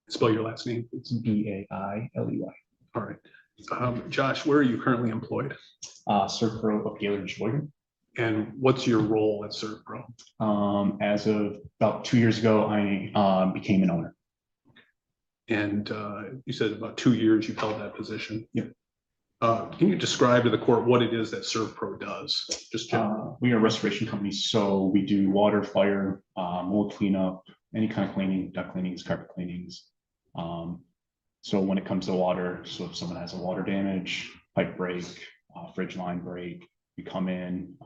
Spell your last name. It's Bailey. All right. Josh, where are you currently employed? Servpro of Gauthier, Michigan. And what's your role at Servpro? As of about 2 years ago, I became an owner. And you said about 2 years you've held that position. Yep. Can you describe to the court what it is that Servpro does? Just generally. We are a restoration company, so we do water, fire, mold cleanup, any kind of cleaning, duct cleanings, carpet cleanings. So when it comes to water, so if someone has a water damage, pipe break, fridge line break, we come in,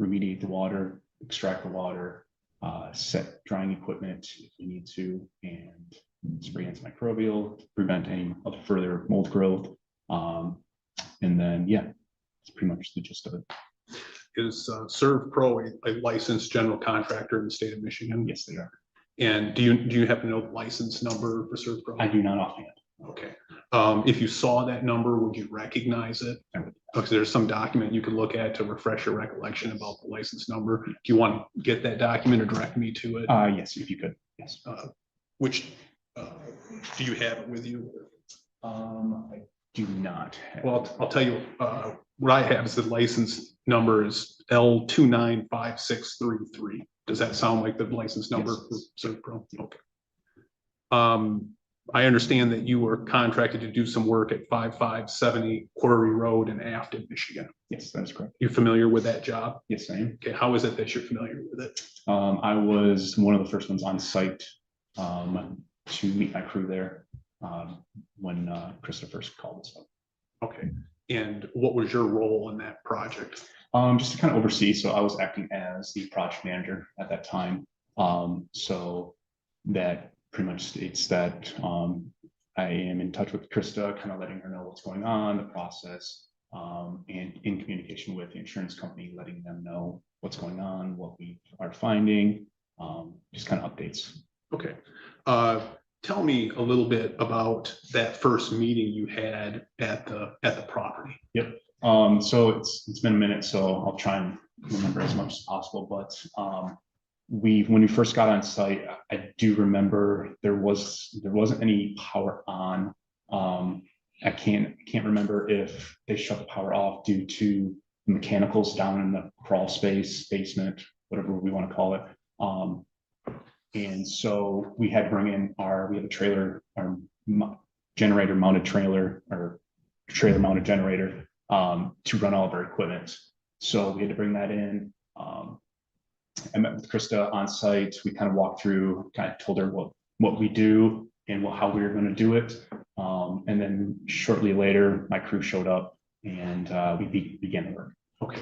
remediate the water, extract the water, set drying equipment if we need to, and spray antimicrobial to prevent any other further mold growth. And then, yeah, it's pretty much the gist of it. Is Servpro a licensed general contractor in the state of Michigan? Yes, they are. And do you happen to know the license number for Servpro? I do not offhand. Okay. If you saw that number, would you recognize it? Because there's some document you could look at to refresh your recollection about the license number. Do you want to get that document or direct me to it? Yes, if you could. Yes. Which do you have it with you? I do not. Well, I'll tell you what I have is the license number is L295633. Does that sound like the license number for Servpro? Okay. I understand that you were contracted to do some work at 5570 Quarry Road in Afton, Michigan. Yes, that's correct. You familiar with that job? Yes, I am. Okay, how is it that you're familiar with it? I was one of the first ones on site to meet my crew there when Krista first called us up. Okay, and what was your role in that project? Just to kind of oversee. So I was acting as the project manager at that time. So that pretty much states that I am in touch with Krista, kind of letting her know what's going on, the process, and in communication with the insurance company, letting them know what's going on, what we are finding, just kind of updates. Okay. Tell me a little bit about that first meeting you had at the property. Yep. So it's been a minute, so I'll try and remember as much as possible. But when we first got on site, I do remember there wasn't any power on. I can't remember if they shut the power off due to the mechanicals down in the crawl space, basement, whatever we want to call it. And so we had to bring in we have a trailer, our generator mounted trailer or trailer mounted generator to run all of our equipment. So we had to bring that in. I met with Krista on site. We kind of walked through, kind of told her what we do and how we were going to do it. And then shortly later, my crew showed up and we began the work. Okay.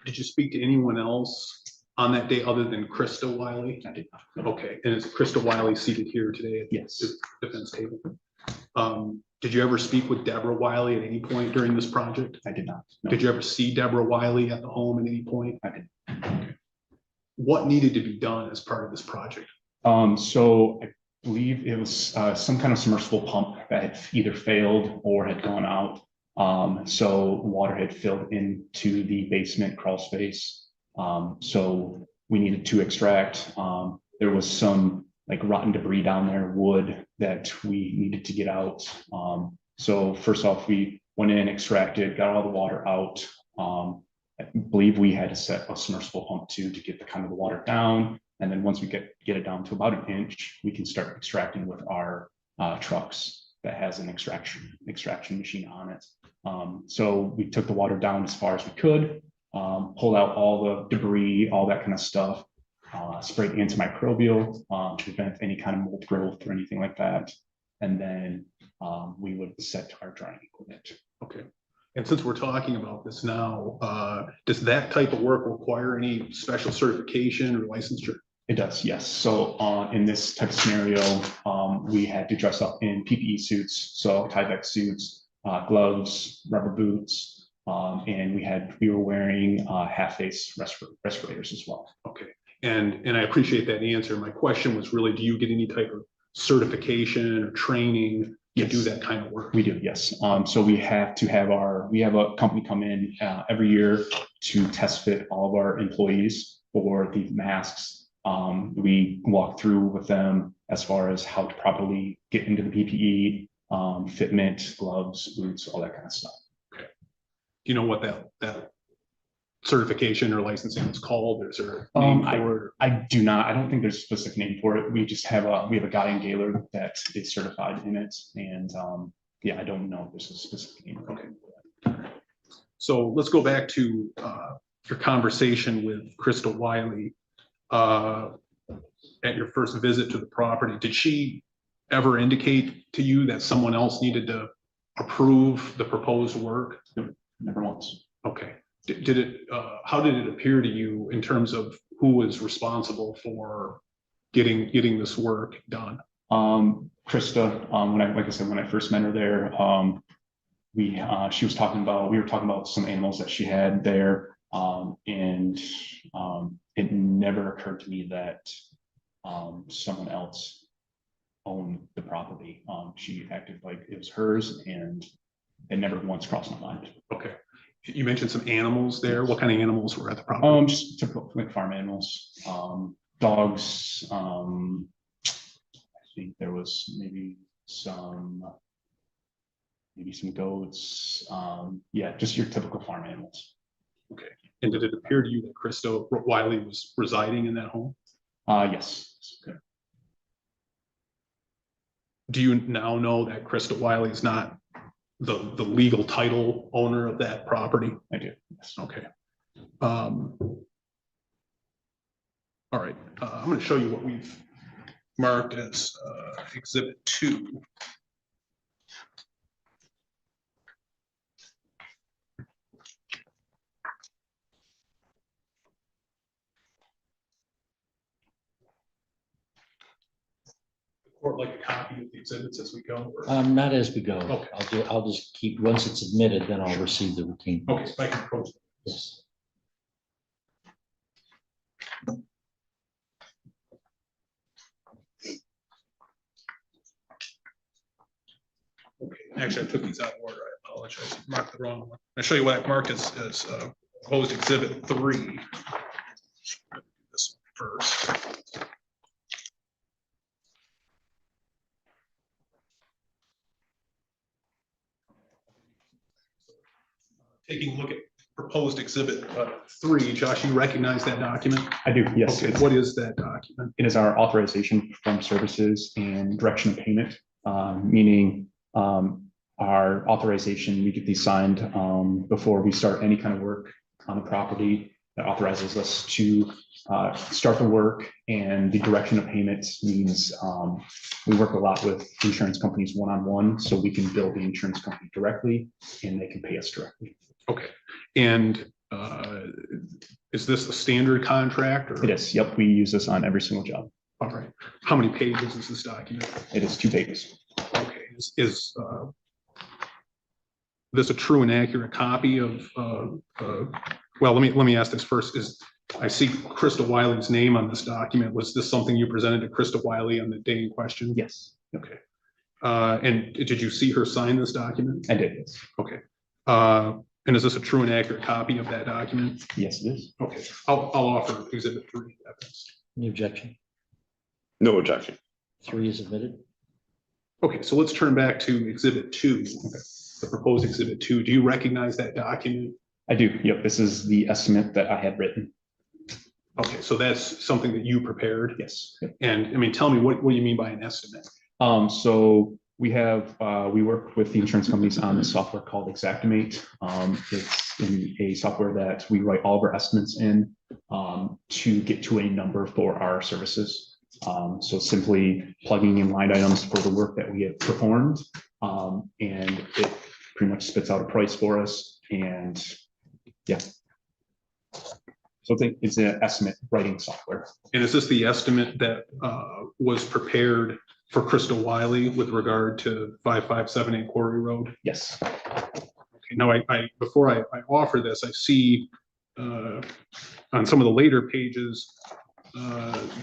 Did you speak to anyone else on that day other than Krista Wiley? I did not. Okay. And is Krista Wiley seated here today at yes. the defense table? Did you ever speak with Deborah Wiley at any point during this project? I did not. No. Did you ever see Deborah Wiley at the home at any point? I did. Okay. What needed to be done as part of this project? So I believe it was some kind of submersible pump that had either failed or had gone out. So water had filled into the basement crawl space. So we needed to extract. There was some like rotten debris down there, wood that we needed to get out. So first off, we went in, extracted, got all the water out. I believe we had to set a submersible pump too to get the kind of the water down. And then once we get it down to about an inch, we can start extracting with our trucks that has an extraction machine on it. So we took the water down as far as we could, pulled out all the debris, all that kind of stuff, sprayed antimicrobial to prevent any kind of mold growth or anything like that. And then we would set our drying equipment. Okay. And since we're talking about this now, does that type of work require any special certification or licensure? It does, yes. So in this type of scenario, we had to dress up in PPE suits, so Tyvek suits, gloves, rubber boots, and we were wearing half-face respirators as well. Okay, and I appreciate that answer. My question was really, do you get any type of certification or training to do that kind of work? We do, yes. So we have a company come in every year to test fit all of our employees for the masks. We walk through with them as far as how to properly get into the PPE, fitment, gloves, boots, all that kind of stuff. Do you know what that certification or licensing is called? Is there a name for it? I do not. I don't think there's a specific name for it. We just have a guy in Gaylord that is certified in it, and yeah, I don't know if there's a specific name. Okay. So let's go back to your conversation with Crystal Wiley at your first visit to the property. Did she ever indicate to you that someone else needed to approve the proposed work? Never once. Okay. Did it? How did it appear to you in terms of who was responsible for getting this work done? Krista, like I said, when I first met her there, we were talking about some animals that she had there, and it never occurred to me that someone else owned the property. She acted like it was hers, and it never once crossed my mind. Okay. You mentioned some animals there. What kind of animals were at the property? Just typical like farm animals, dogs. I think there was maybe some goats. Yeah, just your typical farm animals. Okay. And did it appear to you that Krista Wiley was residing in that home? Yes. Okay. Do you now know that Krista Wiley is not the legal title owner of that property? I do. Yes. Okay. All right. I'm going to show you what we've marked as Exhibit 2. Or like a copy of the exhibits as we go? Or? Not as we go. Okay. I'll just keep, once it's admitted, then I'll receive the routine. Okay, so I can approach it. Yes. Okay, actually, I took these out of order. I apologize. I marked the wrong one. I'll show you what I've marked as proposed Exhibit 3. This one first. Taking a look at proposed Exhibit 3, Josh, you recognize that document? I do, yes. Okay, what is that document? It is our authorization to perform services and direction of payment, meaning our authorization, we get these signed before we start any kind of work on the property. That authorizes us to start the work, and the direction of payment means we work a lot with insurance companies one-on-one, so we can bill the insurance company directly and they can pay us directly. Okay, and is this a standard contract? Or? It is, yep, we use this on every single job. All right, how many pages is this document? It is 2 pages. Okay, is this a true and accurate copy of, well, let me ask this first. I see Krista Wiley's name on this document. Was this something you presented to Krista Wiley on the day in question? Yes. Okay. And did you see her sign this document? I did, yes. Okay. And is this a true and accurate copy of that document? Yes, it is. Okay, I'll offer Exhibit 3 evidence. Any objection? No objection. 3 is admitted. Okay, so let's turn back to Exhibit 2, the proposed Exhibit 2. Do you recognize that document? I do, yep, this is the estimate that I had written. Okay, so that's something that you prepared? Yes. Yep. And I mean, tell me, what do you mean by an estimate? So we work with the insurance companies on this software called Xactimate. It's in a software that we write all of our estimates in to get to a number for our services. So simply plugging in line items for the work that we have performed, and it pretty much spits out a price for us. And yeah. So it's an estimate writing software. And is this the estimate that was prepared for Krista Wiley with regard to 5578 Quarry Road? Yes. Okay. Now, before I offer this, I see on some of the later pages,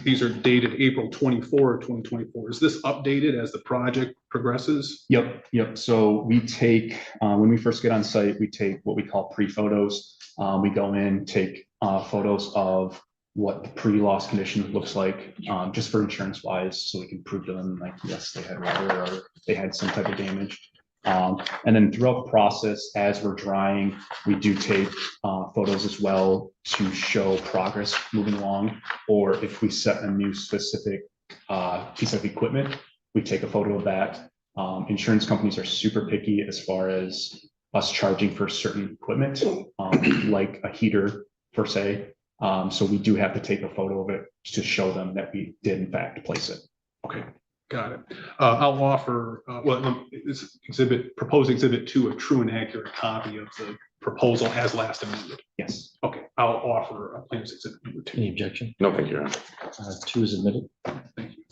these are dated April 24, 2024. Is this updated as the project progresses? Yep. So we take, when we first get on site, we take what we call pre-photos. We go in, take photos of what the pre-loss condition looks like, just for insurance wise, so we can prove to them like, yes, they had water or they had some type of damage. And then throughout the process, as we're drying, we do take photos as well to show progress moving along, or if we set a new specific piece of equipment, we take a photo of that. Insurance companies are super picky as far as us charging for certain equipment, like a heater per se. So we do have to take a photo of it to show them that we did in fact place it. Okay, got it. I'll offer, is proposed exhibit 2 a true and accurate copy of the proposal as last amended? Yes. Okay, I'll offer a plans exhibit number 2. Any objection? No, thank you, Your Honor. 2 is admitted. Thank you.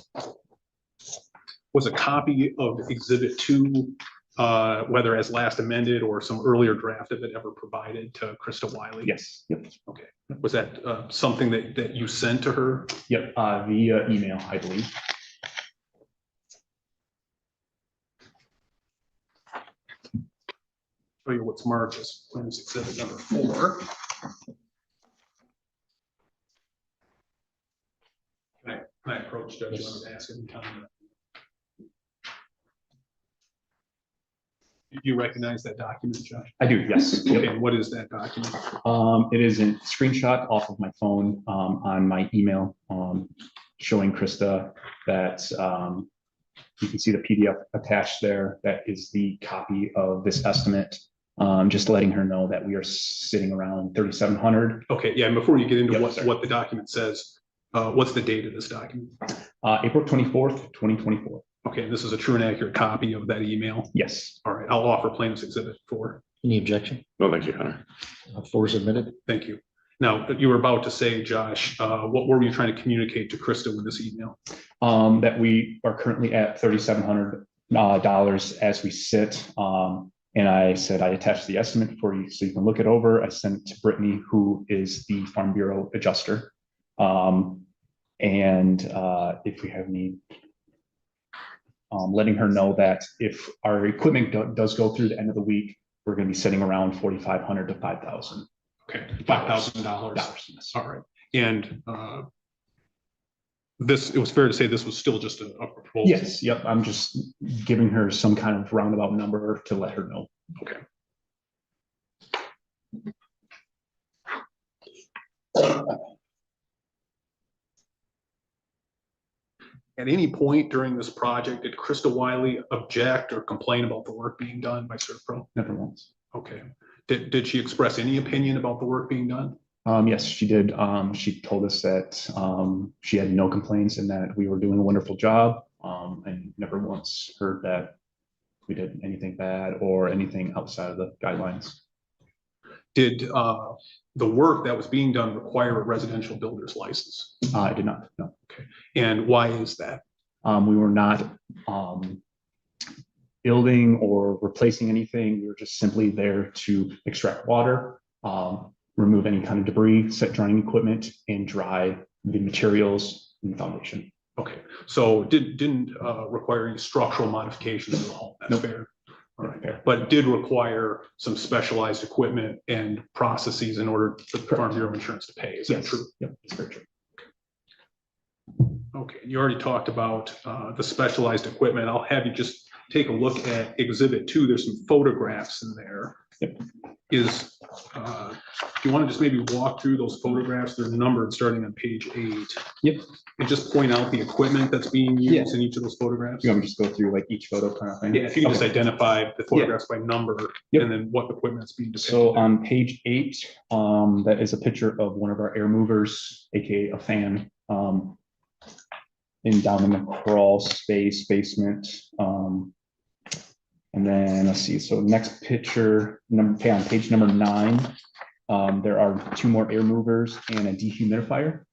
Was a copy of exhibit 2, whether as last amended or some earlier draft of it, ever provided to Krista Wiley? Yes. Yep. Okay. Was that something that you sent to her? Yep. Via email, I believe. Show you what's marked as plans exhibit number 4. Can I approach Judge Leonard and ask him to comment? Do you recognize that document, Josh? I do. Yes. Okay, and what is that document? It is a screenshot off of my phone on my email, showing Krista that you can see the PDF attached there. That is the copy of this estimate. Just letting her know that we are sitting around 3,700. Okay, yeah, and before you get into Yep, what the document says, what's the date of this document? April 24th, 2024. Okay, this is a true and accurate copy of that email. Yes. All right, I'll offer plaintiff's exhibit 4. Any objection? No, thank you, Your Honor. 4 is admitted. Thank you. Now, you were about to say, Josh, what were you trying to communicate to Krista with this email? That we are currently at $3,700 as we sit. And I said, I attached the estimate for you so you can look it over. I sent it to Brittany, who is the Farm Bureau adjuster. If we have any, letting her know that if our equipment does go through the end of the week, we're going to be sitting around $4,500 to $5,000. Okay, $5,000. All right, and it was fair to say this was still just a proposal? Yes, yep, I'm just giving her some kind of roundabout number to let her know. Okay. At any point during this project, did Krista Wiley object or complain about the work being done by Servpro? Never once. Okay. Did she express any opinion about the work being done? Yes, she did. She told us that she had no complaints and that we were doing a wonderful job, and never once heard that we did anything bad or anything outside of the guidelines. Did the work that was being done require a residential builder's license? I did not, no. Okay. And why is that? We were not building or replacing anything. We were just simply there to extract water, remove any kind of debris, set drying equipment, and dry the materials in the foundation. Okay, so didn't require any structural modifications at all. That's Nope. fair. All right, Fair. but did require some specialized equipment and processes in order for the Farm Bureau Insurance to pay. Is that true? Yep, it's very true. Okay, you already talked about the specialized equipment. I'll have you just take a look at Exhibit 2. There's some photographs in there. Yep. Do you want to just maybe walk through those photographs? They're numbered starting on page 8. Yep. And just point out the equipment that's being used Yeah. in each of those photographs. You want me to just go through like each photo kind of thing? Yeah, if you can just Okay. identify the photographs by number Yep. and then what equipment is being depicted. So on page 8, that is a picture of one of our air movers, aka a fan, down in the crawl space basement. And then let's see. So next picture, on page number 9, there are 2 more air movers and a dehumidifier.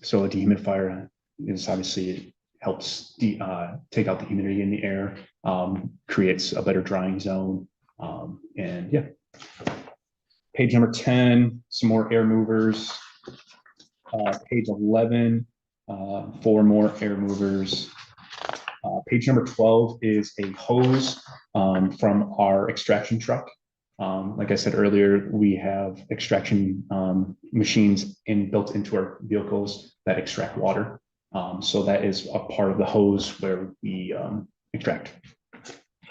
So a dehumidifier is obviously helps take out the humidity in the air, creates a better drying zone. And yeah. Page number 10, some more air movers. Page 11, 4 more air movers. Page number 12 is a hose from our extraction truck Like I said earlier, we have extraction machines built into our vehicles that extract water. So that is a part of the hose where we extract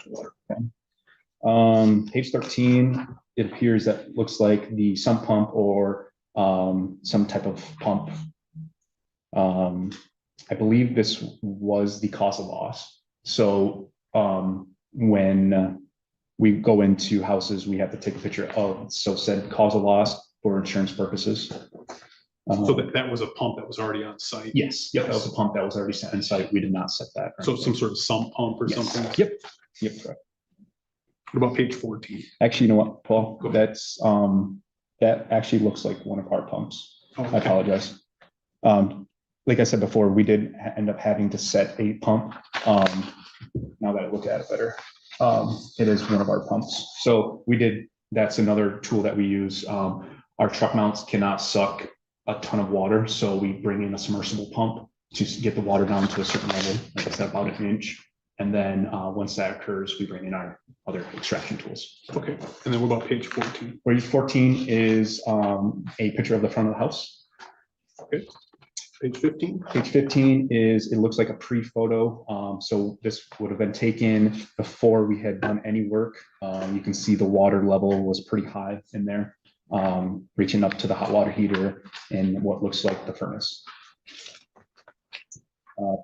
water. Okay. Page 13, it appears that looks like the sump pump or some type of pump. I believe this was the cause of loss. So when we go into houses, we have to take a picture of said cause of loss for insurance purposes. So that was a pump that was already on site. Yes, yep, that was a pump that was already set on site. We did not set that. So some sort of sump pump or Yes. something. Yep, correct. What about page 14? Actually, you know what, Paul? Go ahead. That's that actually looks like one of our pumps. Oh, I okay. apologize. Like I said before, we did end up having to set a pump. Now that I look at it better, it is one of our pumps. So we did. That's another tool that we use. Our truck mounts cannot suck a ton of water, so we bring in a submersible pump to get the water down to a certain level, like I said, about an inch. And then once that occurs, we bring in our other extraction tools. Okay, and then what about page 14? Page 14 is a picture of the front of the house. Okay, page 15. Page 15 is, it looks like a pre-photo. So this would have been taken before we had done any work. You can see the water level was pretty high in there, reaching up to the hot water heater and what looks like the furnace.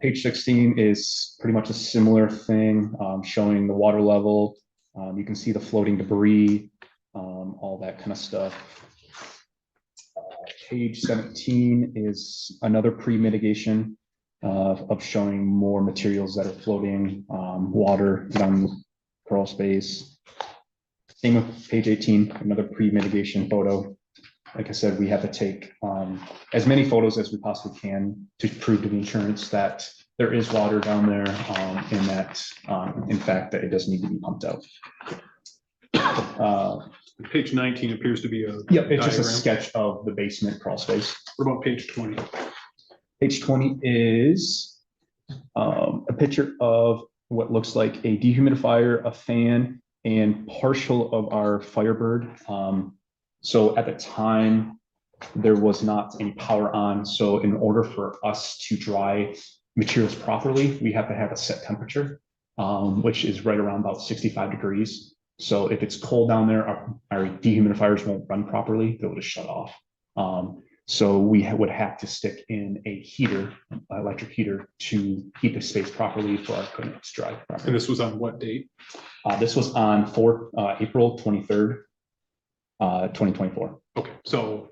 Page 16 is pretty much a similar thing, showing the water level. You can see the floating debris, all that kind of stuff. Page 17 is another pre-mitigation of showing more materials that are floating, water down crawl space. Same with page 18, another pre-mitigation photo. Like I said, we have to take as many photos as we possibly can to prove to the insurance that there is water down there, and that, in fact, that it does need to be pumped out. Page 19 appears to be a Yep, it's just a diagram. sketch of the basement crawl space. What about page 20? Page 20 is a picture of what looks like a dehumidifier, a fan, and partial of our Firebird. So at the time, there was not any power on. So in order for us to dry materials properly, we have to have a set temperature, which is right around about 65 degrees. So if it's cold down there, our dehumidifiers won't run properly. They'll just shut off. So we would have to stick in a heater, electric heater, to heat the space properly for our equipment to dry properly. And this was on what date? This was on April 23rd, 2024. Okay, so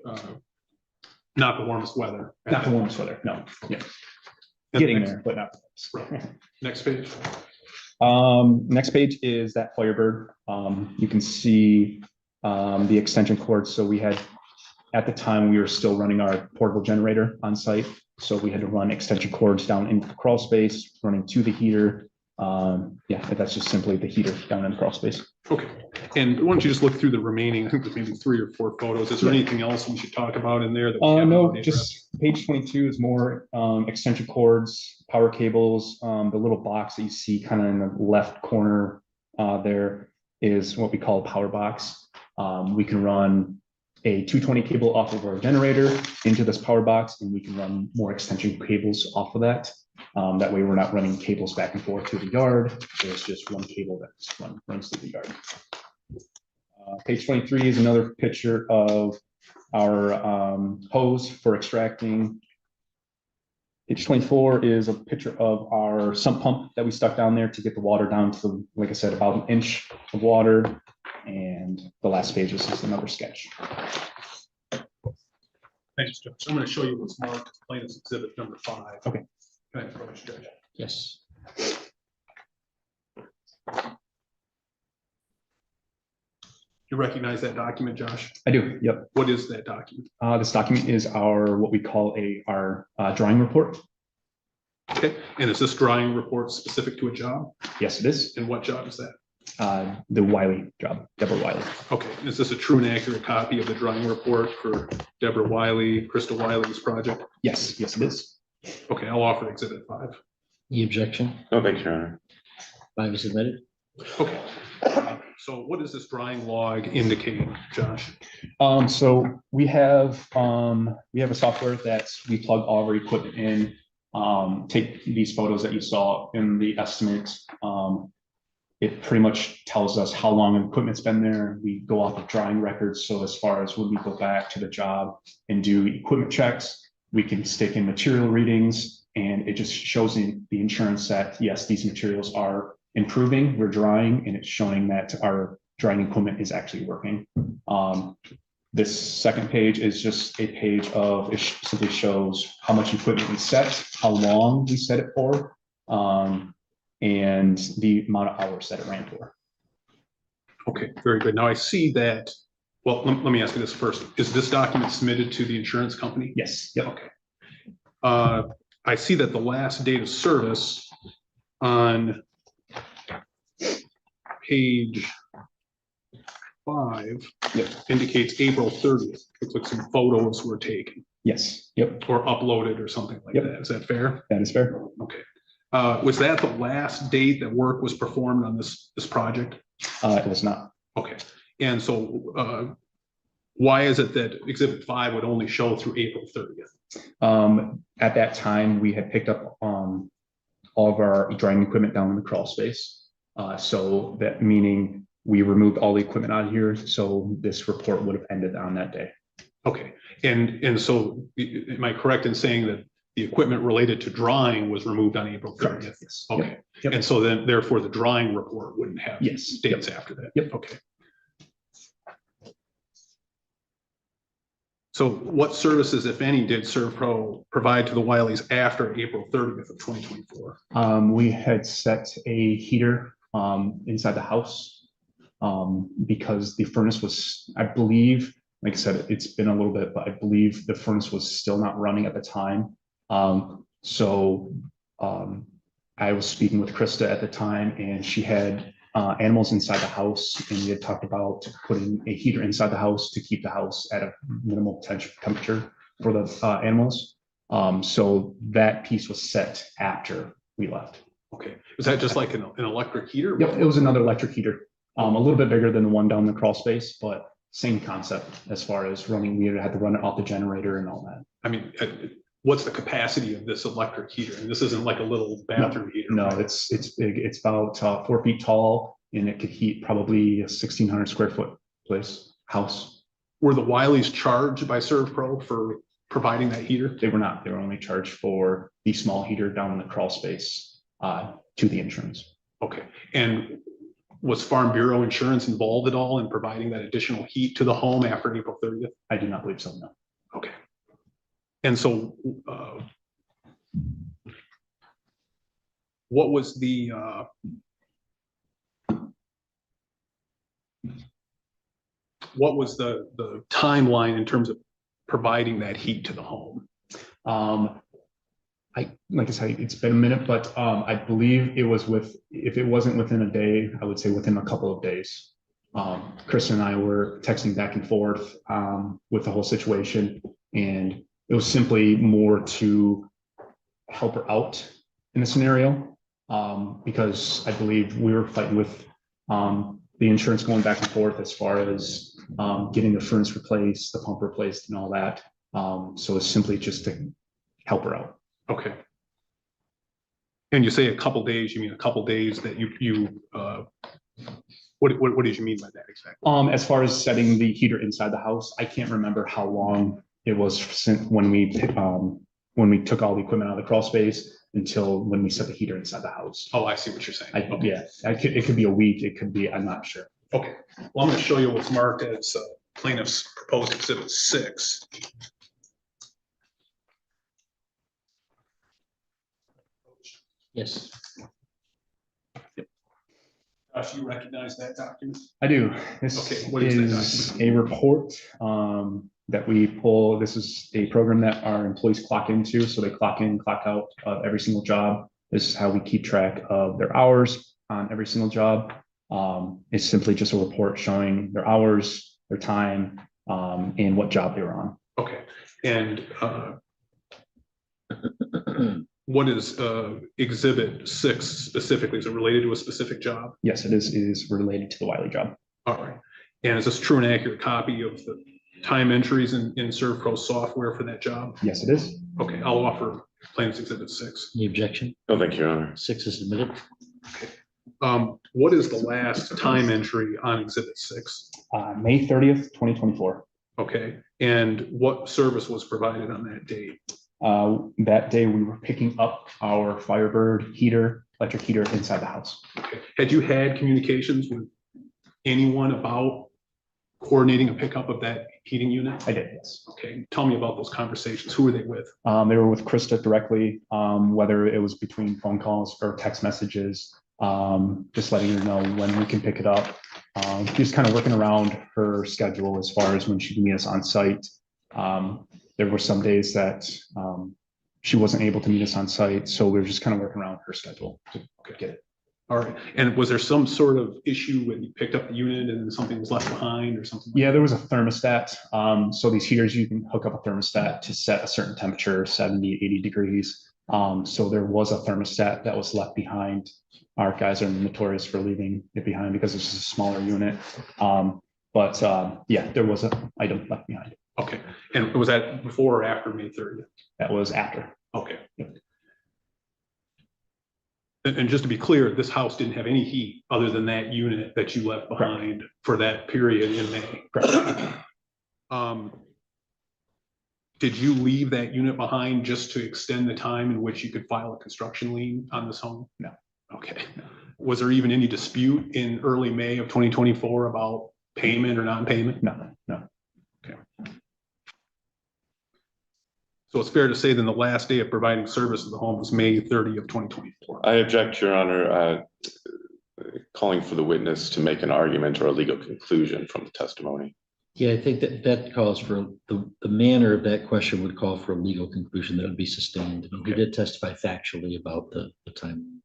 not the warmest weather. Not the warmest weather, no. Yeah. And Getting next- there, but not. Right. Next page. Next page is that Firebird. You can see the extension cords. So we had, at the time, we were still running our portable generator on site. So we had to run extension cords down into the crawl space, running to the heater. Yeah, that's just simply the heater down in the crawl space. Okay, and why don't you just look through the remaining, I think there's maybe 3 or 4 photos. Is there anything else we should talk about in there? That we haven't No, already addressed? just page 22 is more extension cords, power cables. The little box that you see kind of in the left corner there is what we call a power box. We can run a 220 cable off of our generator into this power box, and we can run more extension cables off of that. That way we're not running cables back and forth to the yard. There's just one cable that runs to the yard. Page 23 is another picture of our hose for extracting. Page 24 is a picture of our sump pump that we stuck down there to get the water down to, like I said, about an inch of water. And the last page is just another sketch. Thanks, Judge. I'm going to show you what's marked plaintiff's exhibit number 5. Okay. Can I approach, Judge? Yes. You recognize that document, Josh? I do, yep. What is that document? This document is our, what we call our drawing report. Okay, and is this drawing report specific to a job? Yes, it is. And what job is that? The Wiley job, Deborah Wiley. Okay, is this a true and accurate copy of the drawing report for Deborah Wiley, Crystal Wiley's project? Yes, yes, it is. Okay, I'll offer exhibit 5. The objection, No, thanks, Your Honor. 5 is admitted. Okay. So what does this drying log indicate, Josh? So we have a software that we plug all of our equipment in, take these photos that you saw in the estimate. It pretty much tells us how long equipment's been there. We go off of drying records. So as far as when we go back to the job and do equipment checks, we can stick in material readings, and it just shows the insurance that, yes, these materials are improving, we're drying, and it's showing that our drying equipment is actually working. This second page is just a page of, it simply shows how much equipment we set, how long we set it for, and the amount of hours that it ran for. Okay, very good. Now I see that, well, let me ask you this first. Is this document submitted to the insurance company? Yes. Yep. Okay. I see that the last date of service on page 5 indicates April 30th. Looks like some photos were taken. Yes. Yep. Or uploaded or something like that. Is that fair? That is fair. Okay. Was that the last date that work was performed on this project? It was not. Okay. And so why is it that Exhibit 5 would only show through April 30th? At that time, we had picked up all of our drying equipment down in the crawl space. So that meaning we removed all the equipment out of here. So this report would have ended on that day. Okay. And so am I correct in saying that the equipment related to drying was removed on April 30th? Yes. Okay. Yep. And so then therefore the drying report wouldn't have Yes. dates after that? Yep. Okay. So what services, if any, did Servpro provide to the Wileys after April 30th of 2024? We had set a heater inside the house because the furnace was, I believe, like I said, it's been a little bit, but I believe the furnace was still not running at the time. So I was speaking with Krista at the time, and she had animals inside the house, and we had talked about putting a heater inside the house to keep the house at a minimal temperature for the animals. So that piece was set after we left. Okay. Was that just like an electric heater? Yep, it was another electric heater, a little bit bigger than the one down the crawl space, but same concept as far as running. We had to run it off the generator and all that. I mean, what's the capacity of this electric heater? And this isn't like a little bathroom heater. No, right? it's big. It's about 4 feet tall, and it could heat probably a 1,600 square foot house. Were the Wileys charged by Servpro for providing that heater? They were not. They were only charged for the small heater down in the crawl space to the insurance. Okay. And was Farm Bureau Insurance involved at all in providing that additional heat to the home after April 30th? I do not believe so, no. Okay. And so what was the timeline in terms of providing that heat to the home? Like I said, it's been a minute, but I believe it was if it wasn't within a day, I would say within a couple of days. Chris and I were texting back and forth with the whole situation, and it was simply more to help her out in the scenario because I believe we were fighting with the insurance going back and forth as far as getting the furnace replaced, the pump replaced, and all that. So it's simply just to help her out. Okay. And you say a couple days, you mean a couple days that what did you mean by that exactly? As far as setting the heater inside the house, I can't remember how long it was since when we took all the equipment out of the crawl space until when we set the heater inside the house. Oh, I see what you're saying. Okay. Yeah, it could be a week. It could be, I'm not sure. Okay. Well, I'm going to show you what's marked as plaintiff's proposed exhibit 6. Yes. Josh, you recognize that document? I do. This Okay, what is that a report that we pull. This is a program that our employees clock into. So they clock in, clock out of every single job. This is how we keep track of their hours on every single job. It's simply just a report showing their hours, their time, and what job they were on. Okay. And what is exhibit 6 specifically? Is it related to a specific job? Yes, it is related to the Wiley job. All right. And is this true and accurate copy of the time entries in Servpro software for that job? Yes, it is. Okay, I'll offer plaintiff's exhibit 6. Any objection? No, thank you, Your Honor. 6 is admitted. What is the last time entry on exhibit 6? May 30th, 2024. Okay, and what service was provided on that date? That day we were picking up our Firebird heater, electric heater inside the house. Okay. Had you had communications with anyone about coordinating a pickup of that heating unit? I did, yes. Okay, tell me about those conversations. Who were they with? They were with Krista directly, whether it was between phone calls or text messages, just letting her know when we can pick it up. Just kind of working around her schedule as far as when she can meet us on site. There were some days that she wasn't able to meet us on site, so we were just kind of working around her schedule to get it. All right, and was there some sort of issue when you picked up the unit and something was left behind or something? Yeah, there was a thermostat. So these heaters, you can hook up a thermostat to set a certain temperature, 70, 80 degrees. So there was a thermostat that was left behind. Our guys are notorious for leaving it behind because it's just a smaller unit. Yeah, there was an item left behind. Okay, and was that before or after May 30th? That was after. Okay. And just to be clear, this house didn't have any heat other than that unit that you left behind for that period in May. Did you leave that unit behind just to extend the time in which you could file a construction lien on this home? No. Okay. Was there even any dispute in early May of 2024 about payment or non-payment? No. Okay. So it's fair to say then the last day of providing service to the home was May 30 of 2024. I object, Your Honor, calling for the witness to make an argument or a legal conclusion from the testimony. Yeah, I think that calls for the manner of that question would call for a legal conclusion that would be sustained. He did testify factually about the time.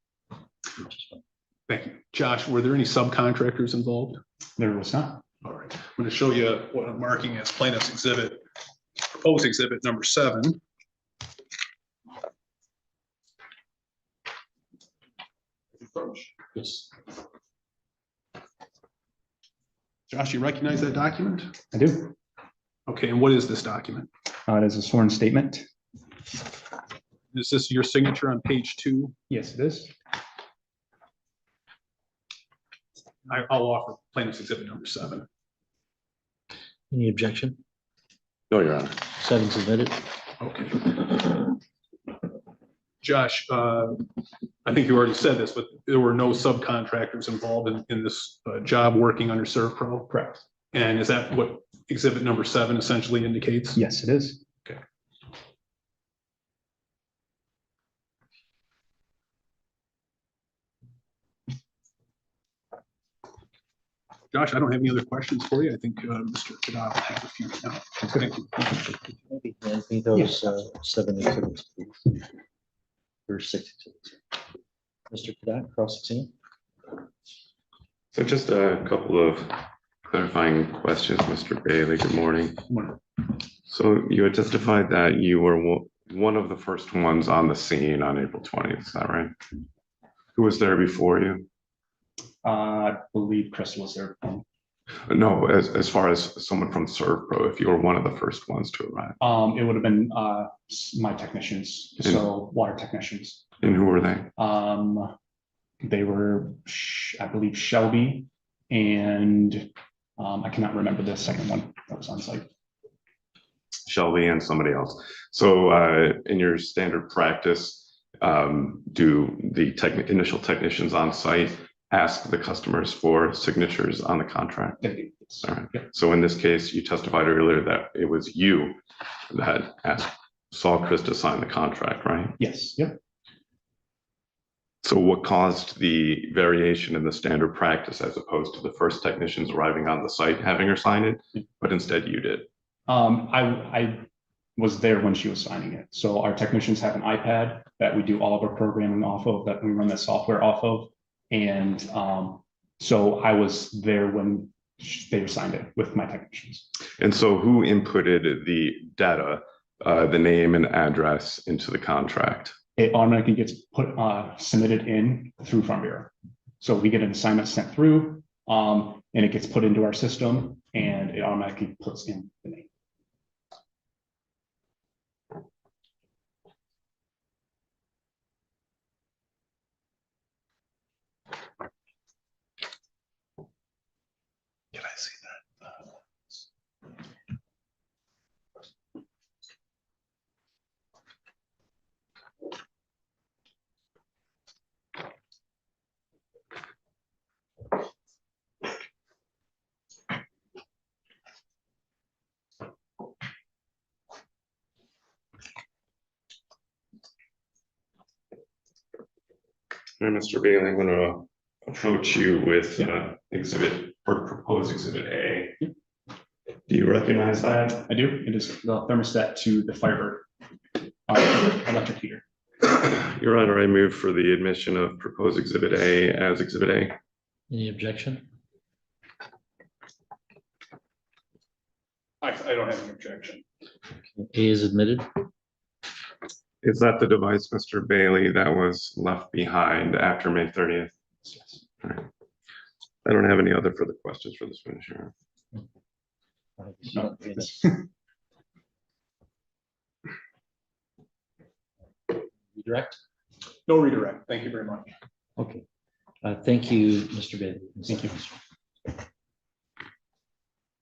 Thank you. Josh, were there any subcontractors involved? There was not. All right, I'm going to show you what I'm marking as plaintiff's exhibit, proposed exhibit number 7. Yes. Josh, you recognize that document? I do. Okay, and what is this document? It is a sworn statement. Is this your signature on page 2? Yes, it is. I'll offer plaintiff's exhibit number 7. Any objection? No, Your Honor. 7 submitted. Okay. Josh, I think you already said this, but there were no subcontractors involved in this job working under Servpro? Correct. And is that what exhibit number 7 essentially indicates? Yes, it is. Okay. Josh, I don't have any other questions for you. I think Mr. Kadab will have a few now. Thank you. Maybe hand me those 7 exhibits, please. Or 6 exhibits. Mr. Kadat, cross-examine. So just a couple of clarifying questions, Mr. Bailey. Good morning. So you had testified that you were one of the first ones on the scene on April 20th. Is that right? Who was there before you? I believe Chris was there. No, as far as someone from Servpro, if you were one of the first ones to arrive. It would have been my technicians, so water technicians. And who were they? They were, I believe, Shelby, and I cannot remember the second one that was on site. Shelby and somebody else. So in your standard practice, do the initial technicians on site ask the customers for signatures on the contract? All right. Yep. So in this case, you testified earlier that it was you that saw Chris to sign the contract, right? Yes. Yep. So what caused the variation in the standard practice as opposed to the first technicians arriving on the site having her sign it, but instead you did? I was there when she was signing it. So our technicians have an iPad that we do all of our programming off of, that we run the software off of. And so I was there when they signed it with my technicians. And so who inputted the data, the name and address into the contract? it automatically gets submitted in through Farm Bureau. So we get an assignment sent through, and it gets put into our system, and it automatically puts in the name. Can I see that? All right, Mr. Bailey, I'm gonna approach you with exhibit or proposed exhibit A. Do you recognize that? I do. It is the thermostat to the Firebird electric heater. Your Honor, I move for the admission of proposed exhibit A as exhibit A. Any objection? I don't have an objection. A is admitted. Is that the device, Mr. Bailey, that was left behind after May 30th? Yes. All right. I don't have any other further questions for this witness, Your Honor. No, Redirect? No redirect. Thank you very much. Okay. Thank you, Mr. Bailey. Thank you.